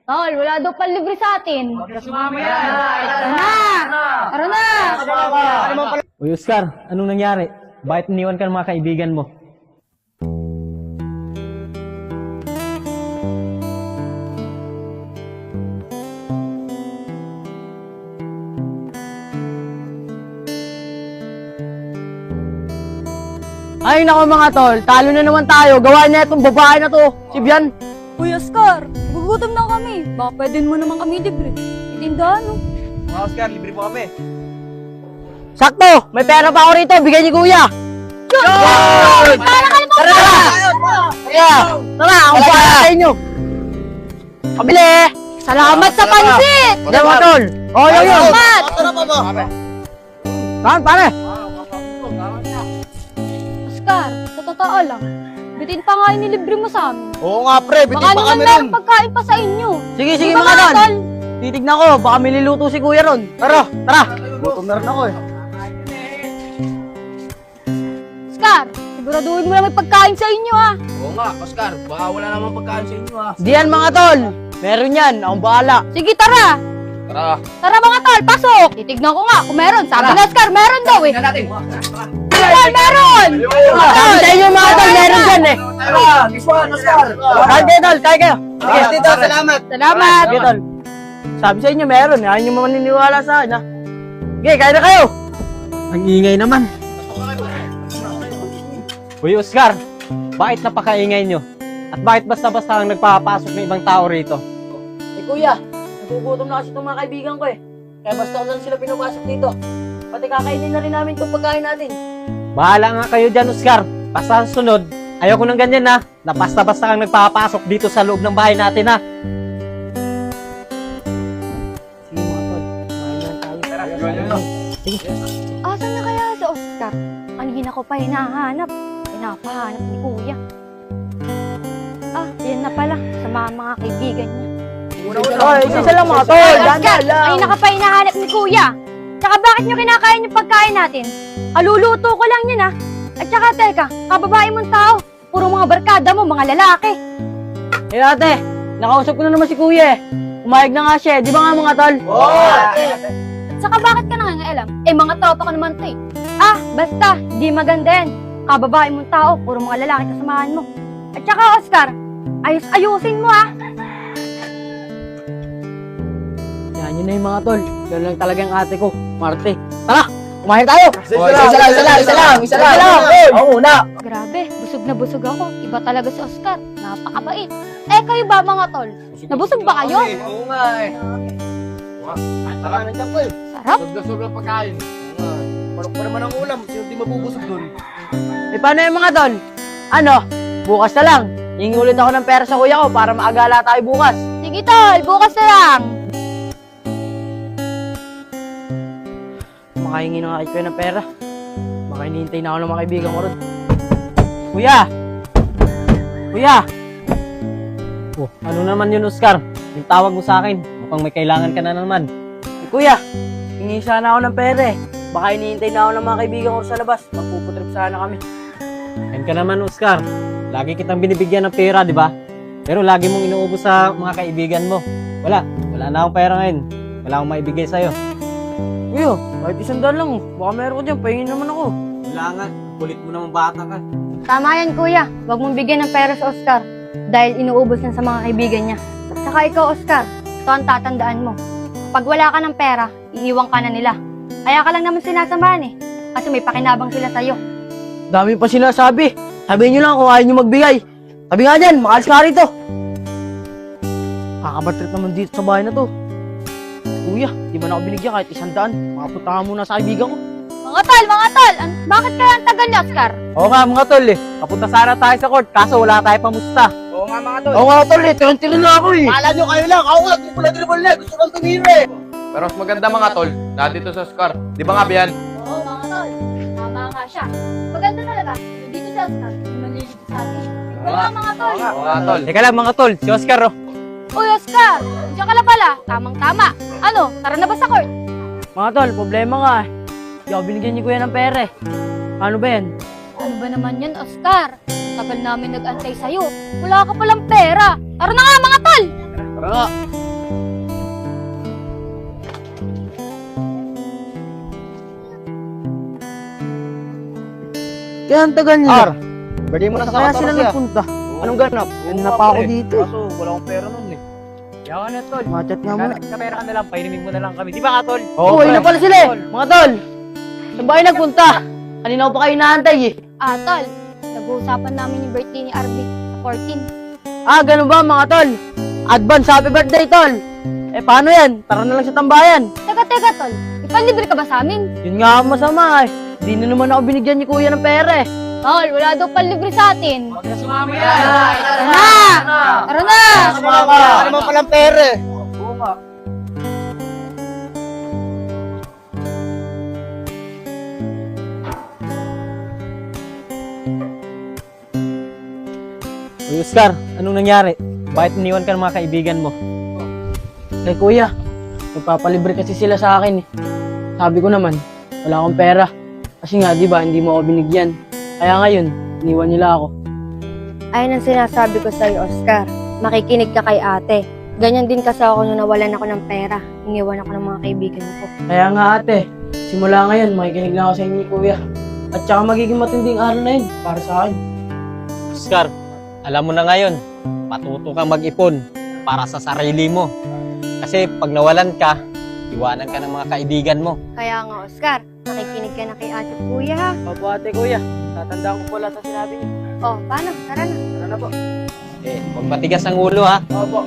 Tol, wala daw pang libre sa atin. Mamaya! Tara na! Tara na! Uy, Oscar, anong nangyari? Bakit iniwan ka ng mga kaibigan mo? Ay nako mga tol, talo na naman tayo. Gawa niya itong babae na to. Si Bian. Uy, Oscar, gugutom na kami. Baka pwede mo naman kami libre. Itindahan, no? Mga Oscar, libre po kami. Sakto! May pera pa ako rito. Bigay ni Kuya. Yun! Para ka naman! Tara! Kaya, tara! Ako para sa inyo. Kabili! Salamat sa pansit! Diyan mga tol. Oh, yun. Salamat! Tara pa ba? Saan, pare? Oscar, sa totoo lang, bitin pa nga yung nilibre mo sa amin. Oo nga pre, bitin Baka pa naman kami ron. meron pagkain pa sa inyo. Sige, Di sige ba, mga tol. tol? Titignan ko. Baka may niluto si Kuya ron. Tara, tara. Gutom na rin ako eh. Oscar, siguraduhin mo lang may pagkain sa inyo, ha? Oo nga, Oscar, baka wala namang pagkain sa inyo ha. Diyan mga tol. Meron yan. Akong bahala. Sige, tara! Tara. Tara mga tol, pasok! Titignan ko nga kung meron. Sabi na Oscar, meron daw eh. natin. Tol, meron! Sabi sa inyo mga tol, meron dyan eh. Tara, this one, Oscar. Kahit kayo tol, kahit kayo. Sige, tito, salamat. Salamat! Sige tol. Sabi sa inyo meron. Ayaw nyo maniniwala sa akin ha. Sige, kaya na kayo. Ang ingay naman. Uy, Oscar, bakit napakaingay nyo? At bakit basta-basta lang nagpapasok ng ibang tao rito? Eh kuya, nagugutom na kasi itong mga kaibigan ko eh. Kaya basta ko lang sila pinapasok dito. Pati kakainin na rin namin itong pagkain natin. Bahala nga kayo dyan, Oscar. Basta ang sunod, ayoko nang ganyan ha. Na basta-basta lang nagpapasok dito sa loob ng bahay natin ha. Sige mga tol, kumain na tayo. Sige. Asan na kaya si Oscar? Kanina ko pa hinahanap. Pinapahanap ni Kuya. Ah, yan na pala. Sa mga kaibigan niya. Oy, isa lang mga tol. Ay, Dahan Oscar! lang. Kanina ka pa hinahanap ni Kuya. Tsaka bakit nyo kinakain yung pagkain natin? Kaluluto ko lang yan, ha? At tsaka teka, kababae mong tao. Puro mga barkada mo, mga lalaki. Eh ate, nakausap ko na naman si kuya eh. Umayag na nga siya, di ba nga mga tol? Saka bakit ka nangangailam? Eh, mga tropa ko naman to eh. Ah, basta, di maganda yan. Kababae mong tao, puro mga lalaki kasamahan mo. At saka, Oscar, ayusin mo ah. Yan yun na yung mga tol. Ganun lang talaga ang ate ko, Marte. Tara, kumain tayo! Isa lang. Ako muna! Grabe, busog na busog ako. Iba talaga si Oscar. Napakabait. Eh, kayo ba mga tol? Nabusog ba kayo? Oo nga eh. Sarap na dyan ko eh. Sarap. Sobrang pagkain. Parok pa naman ang ulam. Sino di mabubusog dun? Eh paano yung mga tol? Ano, bukas na lang. Hingi ulit ako ng pera sa kuya ko para maagala tayo bukas. Sige tol, bukas na lang. Makahingi na nga kayo ng pera. Baka hinihintay na ako ng mga kaibigan ko ron. Kuya! Kuya! Oh, ano naman yun, Oscar? Yung tawag mo sa akin, mukhang may kailangan ka na naman. Eh, kuya, hingi sana ako ng pera eh. Baka hinihintay na ako ng mga kaibigan ko sa labas. Magpuputrip sana kami. Yan ka naman, Oscar. Lagi kitang binibigyan ng pera, di ba? Pero lagi mong inuubos sa mga kaibigan mo. Wala na akong pera ngayon. Wala akong maibigay sa'yo. Kuya, kahit $100 lang. Baka meron ko dyan, pahingin naman ako. Wala nga, kulit mo naman bata ka. Tama yan kuya. Huwag mong bigyan ng pera sa Oscar. Dahil inuubos yan sa mga kaibigan niya. Saka ikaw, Oscar, ito ang tatandaan mo. Pag wala ka ng pera, iiwan ka na nila. Kaya ka lang naman sinasamahan eh. Kasi may pakinabang sila sa'yo. Dami pa sinasabi. Sabihin nyo lang kung ayaw nyo magbigay. Sabi nga dyan, makaalis ka rito. Kakabatrip naman dito sa bahay na to. Kuya, di ba na ako binigyan kahit $100? Makapunta ka muna sa kaibigan ko. Mga tol! Bakit kaya ang tagal niya, Oscar? Oo nga, mga tol eh. Kapunta sana tayo sa court, kaso wala tayo pamusta. Oo nga mga tol. Oo nga tol, tiro na ako eh. Kala nyo kayo lang. Ako nga, di ko lang dribble na. Gusto kong tumira eh. Pero mas maganda mga tol, dito sa Oscar. Di ba nga Bian? Oo, mga tol. Tama nga siya. Maganda talaga. Dito si Oscar. Malilito sa atin. Oo nga, mga tol. Oo nga tol. Teka lang mga tol, si Oscar oh. Uy, Oscar! Diyan ka na pala. Tamang-tama. Ano, tara na ba sa court? Mga tol, problema nga eh. Di ako binigyan ni kuya ng pera eh. Ano ba yan? Ano ba naman yan, Oscar? Tagal namin nag-antay sa'yo. Wala ka palang pera. Tara na nga, mga tol! Tara nga. Kaya ang tagal nila. Ar, birthday mo na sa Kaya sila Katarasya. nagpunta. Anong ganap? Yan na pa ako dito eh. Kaso wala akong pera nun eh. Kaya ka na, tol. Machat nga muna. Kapera ka na lang, painimin mo na lang kami. Di ba ka, tol? Oo, yun na pala sila eh. Mga tol, saan ba kayo nagpunta? Kanina ko pa kayo inaantay eh. Tol, nag-uusapan namin yung birthday ni Arby sa 14. Ganun ba mga tol? Advance happy birthday tol. Paano yan? Tara na lang sa tambayan. Teka, tol. Ipalibre ka ba sa amin? Yun nga ang masama eh. Di na naman ako binigyan ni kuya ng pera eh. Tol, wala daw palibre sa atin. Sumama Tara na! Tara na! Wala naman palang pera eh. Oo nga. Uy, Oscar, anong nangyari? Bakit iniwan ka ng mga kaibigan mo? Eh kuya, nagpapalibre kasi sila sa akin eh. Sabi ko naman, wala akong pera. Kasi nga, di ba, hindi mo ako binigyan. Kaya ngayon, iniwan nila ako. Ayun ang sinasabi ko sa'yo, Oscar. Makikinig ka kay ate. Ganyan din kasi ako nung nawalan ako ng pera. Iniwan ako ng mga kaibigan ko. Kaya nga ate, simula ngayon, makikinig lang ako sa inyo kuya. At saka magiging matinding araw na yun para sa akin. Oscar, alam mo na ngayon, matuto kang mag-ipon para sa sarili mo. Kasi pag nawalan ka, iwanan ka ng mga kaibigan mo. Kaya nga, Oscar, makikinig ka na kay ate at kuya, ha? Opo ate kuya, tatandaan ko pala sa sinabi niyo. Oh, paano? Tara na. Tara na po. Huwag matigas ang ulo ha. Opo.